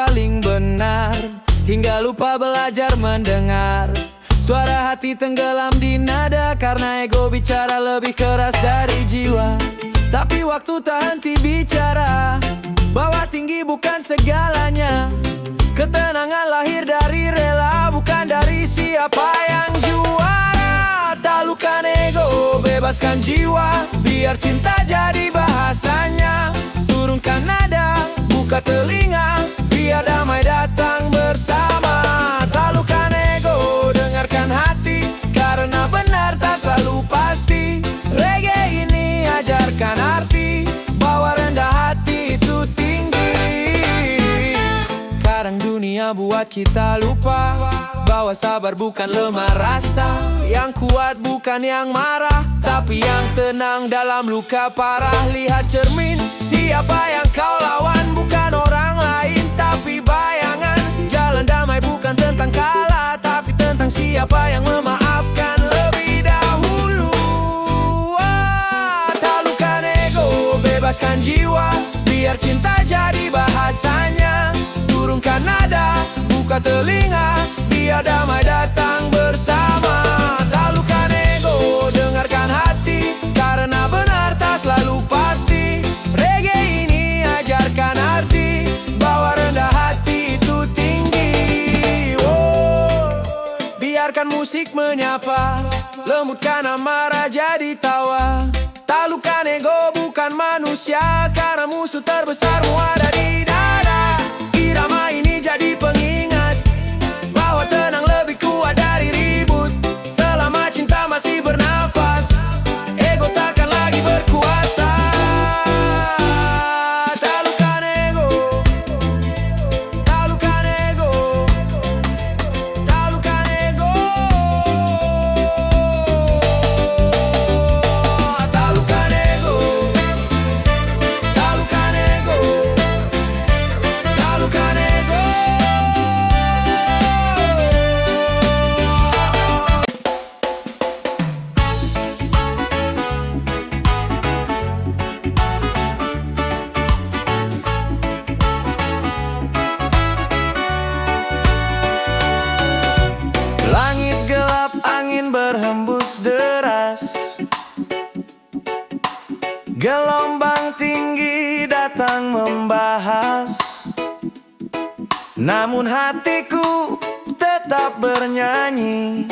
paling benar, hingga lupa belajar mendengar. Suara hati tenggelam di nada, karena ego bicara lebih keras dari jiwa. Tapi waktu tak henti bicara, bahwa tinggi bukan segalanya. Ketenangan lahir dari rela, bukan dari siapa yang juara. Taklukkan ego, bebaskan jiwa, biar cinta jadi bahasanya. Turunkan nada, buka telinga, biar damai datang bersama. Taklukkan ego, dengarkan hati, karena benar tak selalu pasti. Reggae ini ajarkan arti, bahwa rendah hati itu tinggi. Kadang dunia buat kita lupa, bahwa sabar bukan lemah rasa. Yang kuat bukan yang marah, tapi yang tenang dalam luka parah. Lihat cermin, siapa yang kau lawan, bukan orang lain tapi bayangan. Jalan damai bukan tentang kalah, tapi tentang siapa yang memaafkan lebih dahulu. Taklukkan ego, bebaskan jiwa, biar cinta jadi bahasanya. Turunkan nada, buka telinga, biar damai datang bersama. Taklukkan ego, dengarkan hati, karena benar tak selalu pasti. Reggae ini ajarkan arti, bahwa rendah hati itu tinggi. Biarkan musik menyapa, lembutkan amarah jadi tawa. Taklukkan ego bukan manusia, karena musuh terbesarmu ada di dada. Irama ini jadi pengingat, bahwa tenang lebih kuat dari ribut. Selama cinta masih bernafas, ego takkan lagi berkuasa. Taklukkan ego, taklukkan ego, taklukkan ego. Taklukkan ego, taklukkan ego, taklukkan ego. Langit gelap, angin berhembus deras, gelombang tinggi datang membahas. Namun hatiku tetap bernyanyi,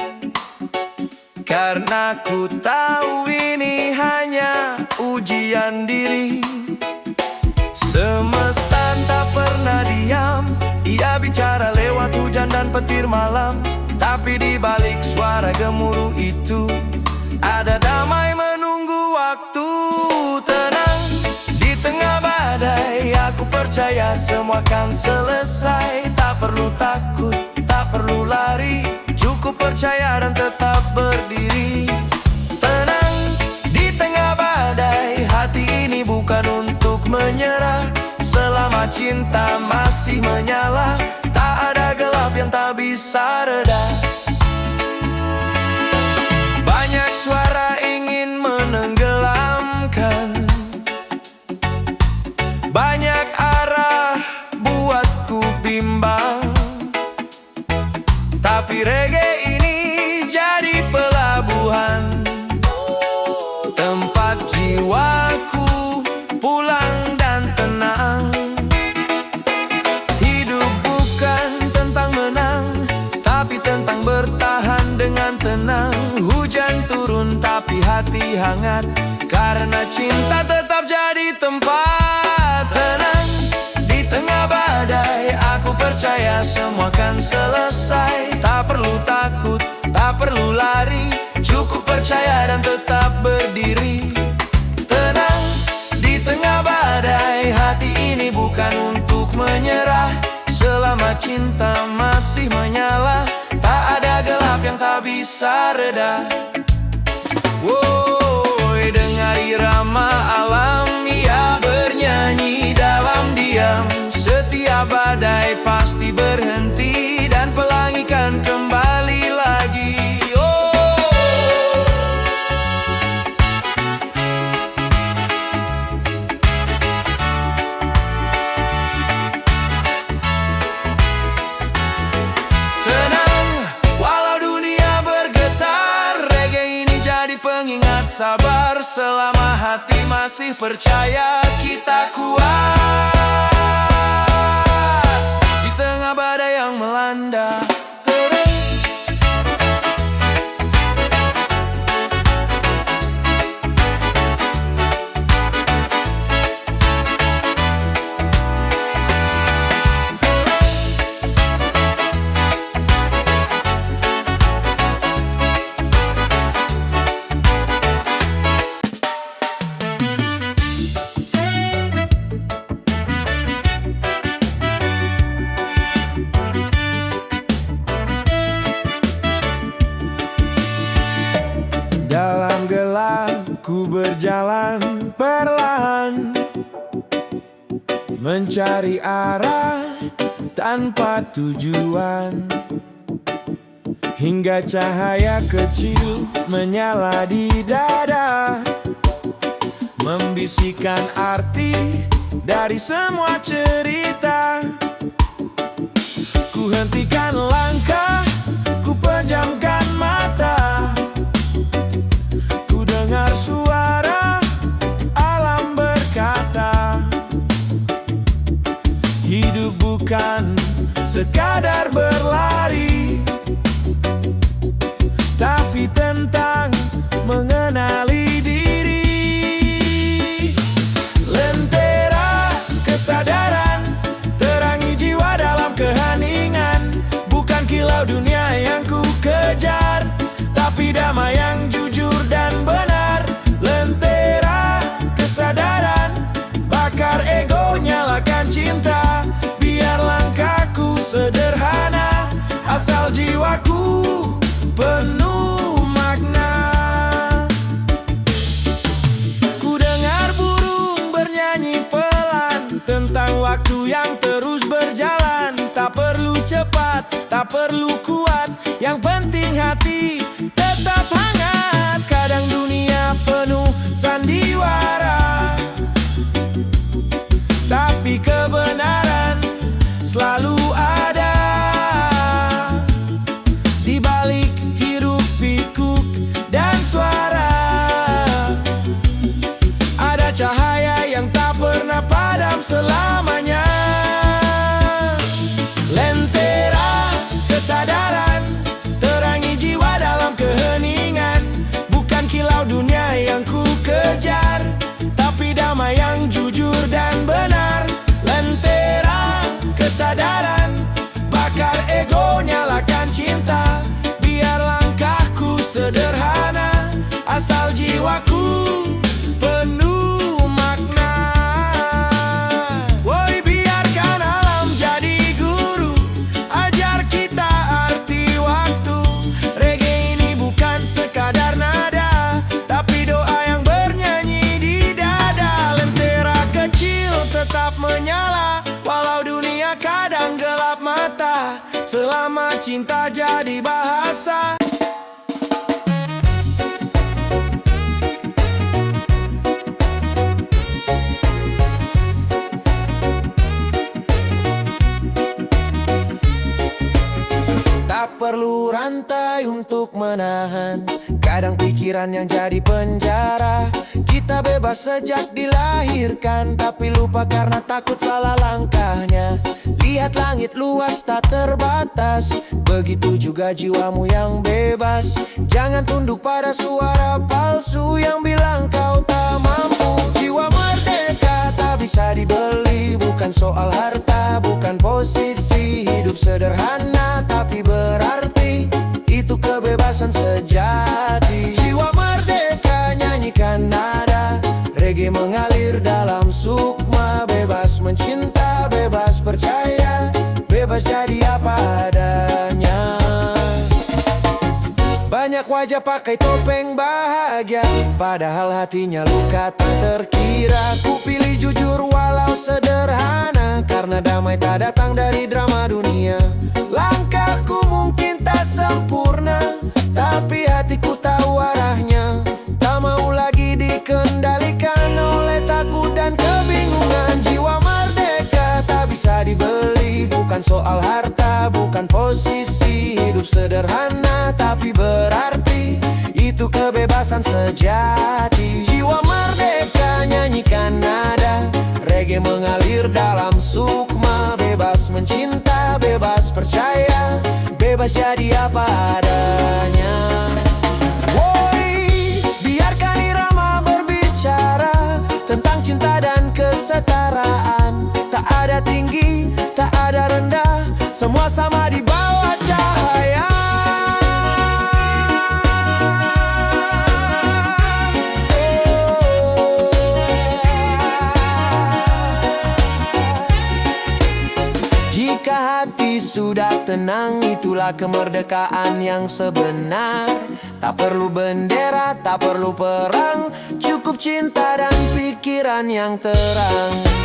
karena ku tahu ini hanya ujian diri. Semesta tak pernah diam, ia bicara lewat hujan dan petir malam. Tapi di balik suara gemuruh itu, ada damai menunggu waktu. Tenang, di tengah badai, aku percaya semua akan selesai. Tak perlu takut, tak perlu lari, cukup percaya dan tetap berdiri. Tenang, di tengah badai, hati ini bukan untuk menyerah. Selama cinta masih menyala, tak ada gelap yang tak bisa reda. Banyak suara ingin menenggelamkan, banyak arah buatku bimbang. Tapi reggae ini jadi pelabuhan, tempat jiwaku pulang dan tenang. Hidup bukan tentang menang, tapi tentang bertahan dengan tenang. Hujan turun tapi hati hangat, karena cinta tetap jadi tempat. Tenang, di tengah badai, aku percaya semua akan selesai. Tak perlu takut, tak perlu lari, cukup percaya dan tetap berdiri. Tenang, di tengah badai, hati ini bukan untuk menyerah. Selama cinta masih menyala, tak ada gelap yang tak bisa reda. Woi, dengar irama alam, ia bernyanyi dalam diam. Setiap badai pasti berhenti, dan pelangi kan kembali lagi. sabar selama hati masih percaya kita kuat di tengah badai yang melanda. Dalam gelap ku berjalan perlahan, mencari arah tanpa tujuan, hingga cahaya kecil menyala di dada, membisikkan arti dari semua cerita. Ku hentikan langkah, ku pejamkan mata, dengar suara alam berkata, hidup bukan sekadar berlari, tapi tentang mengenali diri. Lentera kesadaran terangi jiwa dalam keheningan, bukan kilau dunia yang ku kejar, tapi damai yang jujur dan benar. Lentera kesadaran, bakar ego, nyalakan cinta, biar langkahku sederhana, asal jiwaku penuh makna. Ku dengar burung bernyanyi pelan tentang waktu yang terus berjalan. Tak perlu cepat, tak perlu kuat, yang penting hati tetap hangat. Kadang dunia penuh sandiwara, tapi kebenaran selalu ada. Di balik hiruk pikuk dan suara, ada cahaya yang tak pernah padam selamanya. Lentera kesadaran terangi jiwa dalam keheningan, bukan kilau dunia yang ku kejar, tapi damai yang jujur dan benar. Lentera kesadaran, bakar ego, nyalakan cinta, biar langkahku sederhana, asal jiwaku penuh makna. Woi, biarkan alam jadi guru, ajar kita arti waktu. Reggae ini bukan sekadar nada, tapi doa yang bernyanyi di dada. Lentera kecil tetap menyala, walau dunia kadang gelap mata, selama cinta jadi bahasa. Tak perlu rantai untuk menahan, kadang pikiran yang jadi penjara. Kita bebas sejak dilahirkan, tapi lupa karena takut salah langkahnya. Lihat langit luas tak terbatas, begitu juga jiwamu yang bebas. Jangan tunduk pada suara palsu yang bilang kau tak mampu. Jiwa merdeka tak bisa dibeli, bukan soal harta, bukan posisi. Hidup sederhana tapi berarti, itu kebebasan sejati. Jiwa merdeka nyanyikan nada, reggae mengalir dalam sukma. Bebas mencinta, bebas percaya, bebas jadi apa adanya. Banyak wajah pakai topeng bahagia, padahal hatinya luka tak terkira. Ku pilih jujur walau sederhana, karena damai tak datang dari drama dunia. Langkahku mungkin tak sempurna, tapi hatiku tahu arahnya. Tak mau lagi dikendalikan oleh takut dan kebingungan. Jiwa merdeka tak bisa dibeli, bukan soal harta, cinta bukan posisi. Hidup sederhana tapi berarti, itu kebebasan sejati. Jiwa merdeka nyanyikan nada, reggae mengalir dalam sukma. Bebas mencinta, bebas percaya, bebas jadi apa adanya. Woi, biarkan irama berbicara tentang cinta dan kesetaraan. Tak ada tinggi, tak ada rendah, semua sama di bawah cahaya. Jika hati sudah tenang, itulah kemerdekaan yang sebenar. Tak perlu bendera, tak perlu perang, cukup cinta dan pikiran yang terang.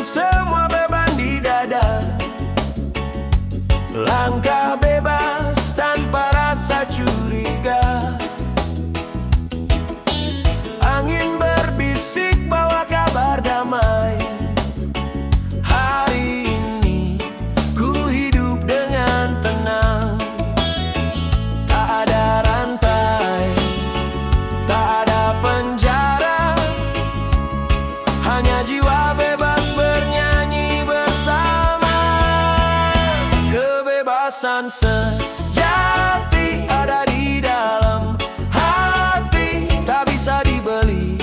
Semua beban di dada, langkah bebas tanpa rasa curiga. Angin berbisik bawa kabar damai. Hari ini ku hidup dengan tenang. Tak ada rantai, tak ada penjara, hanya jiwa bebas bernyanyi bersama. Kebebasan sejati ada di dalam hati, tak bisa dibeli,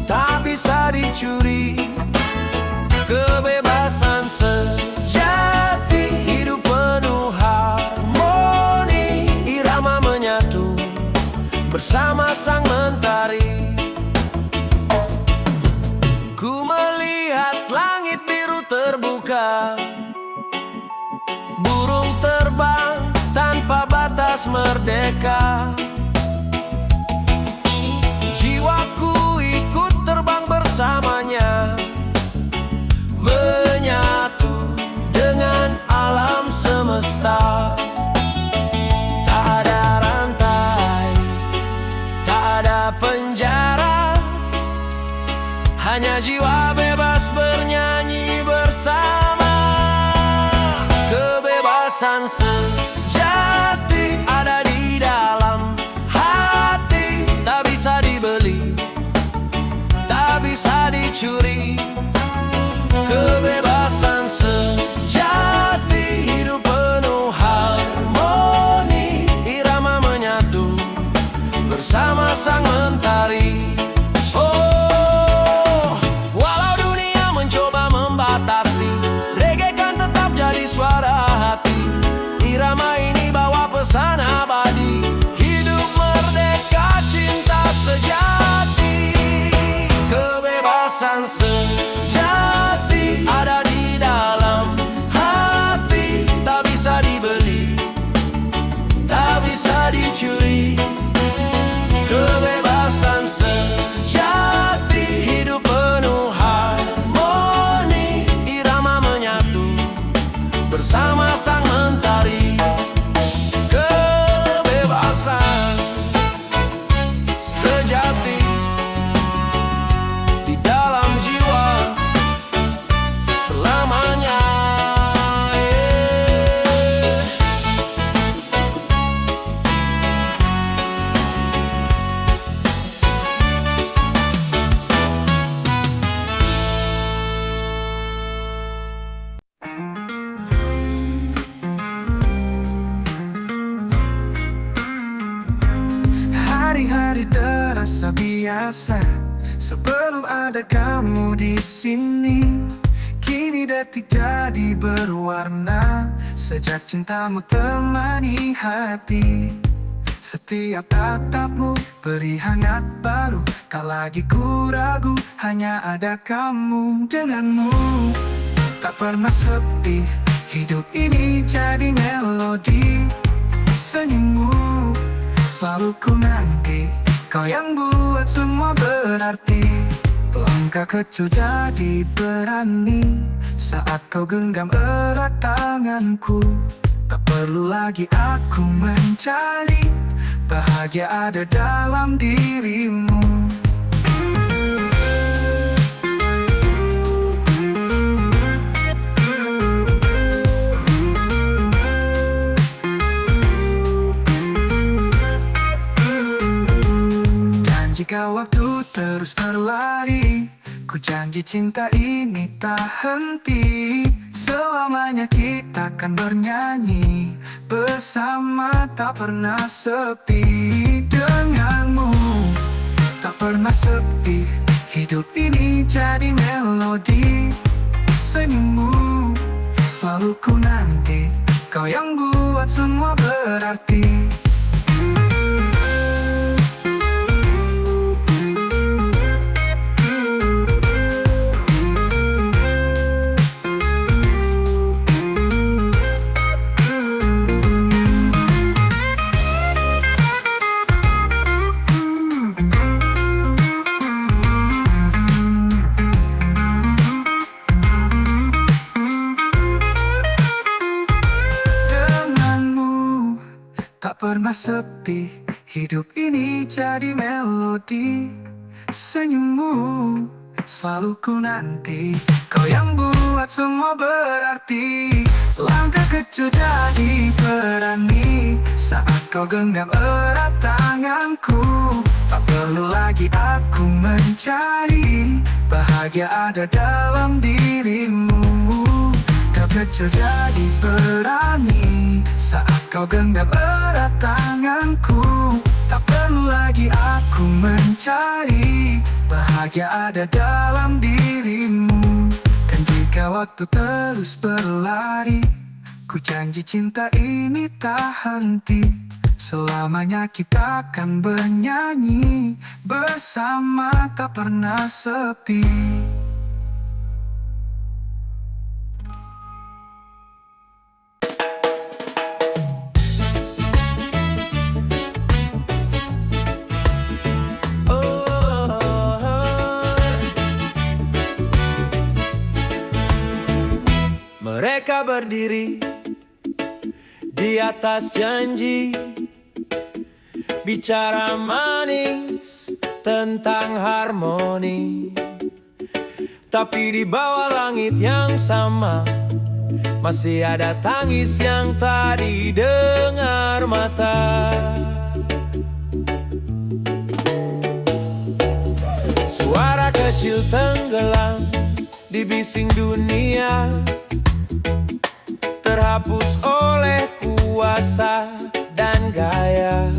tak bisa dicuri. Kebebasan sejati, hidup penuh harmoni, irama menyatu bersama sang mentari. Ku melihat langit biru terbuka, burung terbang tanpa batas merdeka. Jiwaku ikut terbang bersamanya, menyatu dengan alam semesta. Tak ada rantai, tak ada penjara, hanya jiwa bebas bernyanyi bersama. Kebebasan sejati ada di dalam hati, tak bisa dibeli, tak bisa dicuri. Kebebasan sejati, hidup penuh harmoni, irama menyatu bersama sang mentari. Suara hati, irama ini bawa pesan abadi. Hidup merdeka, cinta sejati. Kebebasan sejati ada di dalam hati, tak bisa dibeli, tak bisa dicuri. Kebebasan sejati, hidup penuh harmoni, irama menyatu bersama sang mentari. Kebebasan sejati di dalam jiwa selamanya. Hari-hari terasa biasa sebelum ada kamu di sini. Kini detik jadi berwarna sejak cintamu temani hati. Setiap tatapmu beri hangat baru, tak lagi ku ragu, hanya ada kamu. Denganmu tak pernah sepi, hidup ini jadi melodi. Senyummu Selalu ku nanti, kau yang buat semua berarti. Langkah kecil jadi berani saat kau genggam erat tanganku. Tak perlu lagi aku mencari, bahagia ada dalam dirimu. Dan jika waktu terus berlari, ku janji cinta ini tak henti. Selamanya kita akan bernyanyi bersama, tak pernah sepi. Denganmu tak pernah sepi, hidup ini jadi melodi. Senyummu selalu ku nanti, kau yang buat semua berarti. Tak pernah sepi, hidup ini jadi melodi. Senyummu selalu ku nanti, kau yang buat semua berarti. Langkah kecil jadi berani saat kau genggam erat tanganku. Tak perlu lagi aku mencari, bahagia ada dalam dirimu. Kecil jadi berani saat kau genggam erat tanganku. Tak perlu lagi aku mencari, bahagia ada dalam dirimu. Dan jika waktu terus berlari, ku janji cinta ini tak henti. Selamanya kita akan bernyanyi bersama, tak pernah sepi. Mereka berdiri di atas janji, bicara manis tentang harmoni. Tapi di bawah langit yang sama, masih ada tangis yang tak didengar mata. Suara kecil tenggelam di bising dunia, terhapus oleh kuasa dan gaya.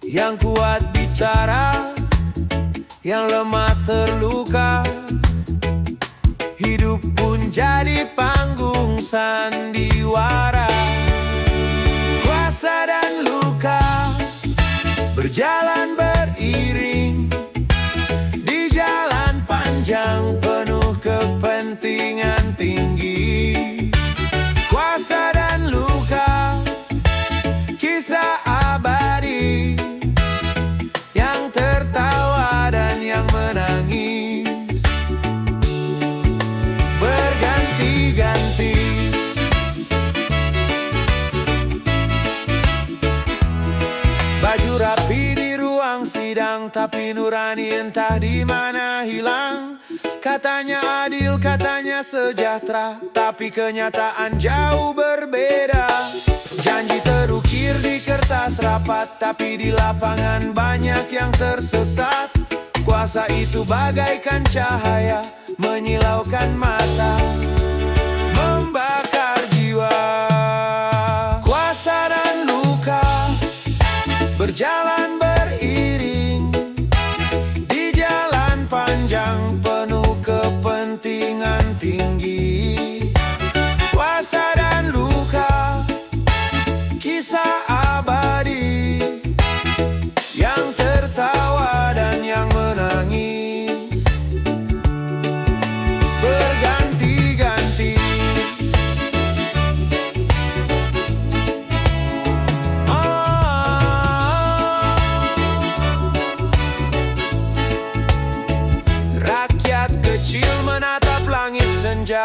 Yang kuat bicara, yang lemah terluka. Hidup pun jadi panggung sandiwara. Kuasa dan luka berjalan beriring di jalan panjang penuh kepentingan tinggi. Kuasa dan luka, kisah abadi, yang tertawa dan yang menangis berganti-ganti. Baju rapi di ruang sidang, tapi nurani entah di mana hilang. Katanya adil, katanya sejahtera, tapi kenyataan jauh berbeda. Janji terukir di kertas rapat, tapi di lapangan banyak yang tersesat. Kuasa itu bagaikan cahaya, menyilaukan mata, membakar jiwa. Kuasa dan luka berjalan beriring di jalan panjang penuh kepentingan tinggi. Kuasa dan luka, kisah abadi, yang tertawa dan yang menangis berganti-ganti.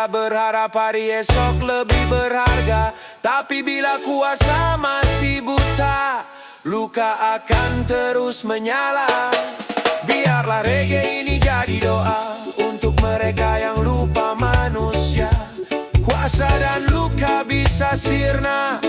Kita berharap hari esok lebih berharga, tapi bila kuasa masih buta, luka akan terus menyala. Biarlah reggae ini jadi doa untuk mereka yang lupa manusia. Kuasa dan luka bisa sirna,